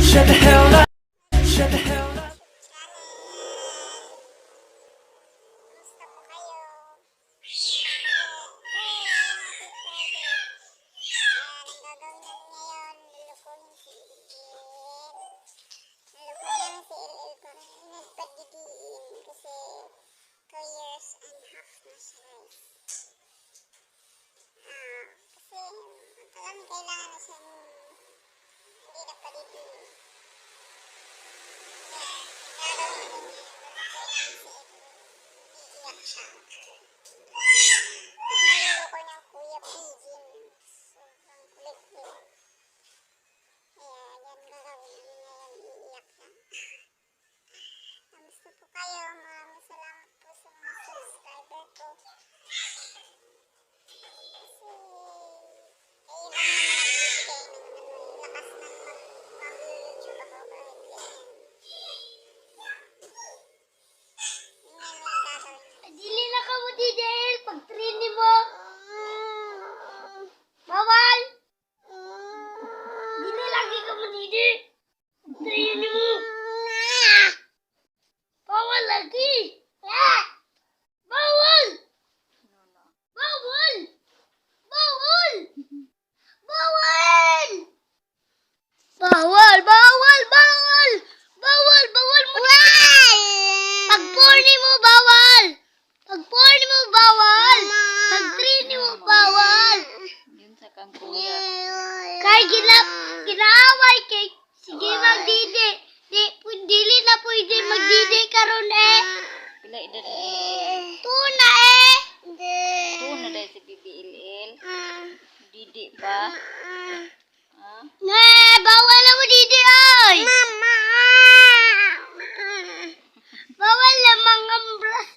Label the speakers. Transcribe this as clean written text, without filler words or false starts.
Speaker 1: Shut the hell up. Shut the hell up.
Speaker 2: Kamusta po kayo? Ang gagawin namin ngayon, lulukuhin si Il-Il. Lulukuhin namin si Il-Il para nagpadidiin kasi 2 years and half na siya, guys. Kasi kami kailangan na siyang hindi nagpadidiin. Gagawin namin ngayon, lulukuhin si Il-Il. Iiyak siya. Niloko ng Kuya Pidgin. Sobrang kulit din. Kaya yan gagawin namin ngayon. Iiyak lang. Kamusta po kayo? Maraming salamat po sa mga subscriber ko. Kasi kayo lang naman nagbibigay ng lakas ng mag-YouTube ako kahit ganyan. Yun na yung gagawin namin.
Speaker 3: Dili na ka mo, Didel. Pag-trainin mo. Bawal. Dili lagi ka mo, Didel. Pag-trainin mo. Bawal lagi. Bawal. Bawal. Bawal. Bawal. Bawal. Bawal. Bawal. Bawal. Bawal mo. Pag-porni mo, bawal. Pag-porni mo, bawal. Pag-trainin mo, bawal.
Speaker 4: Yun sa kang kuya.
Speaker 3: Kay ginaaway kay sige magdidi. Dili na pwede magdidi karon eh.
Speaker 4: Pila edad ni
Speaker 3: Tuna eh.
Speaker 4: Ito na dahil si Bibi Il-Il. Didi ba? Ha?
Speaker 3: Bawal na mo didi ay. Bawal na mga ambras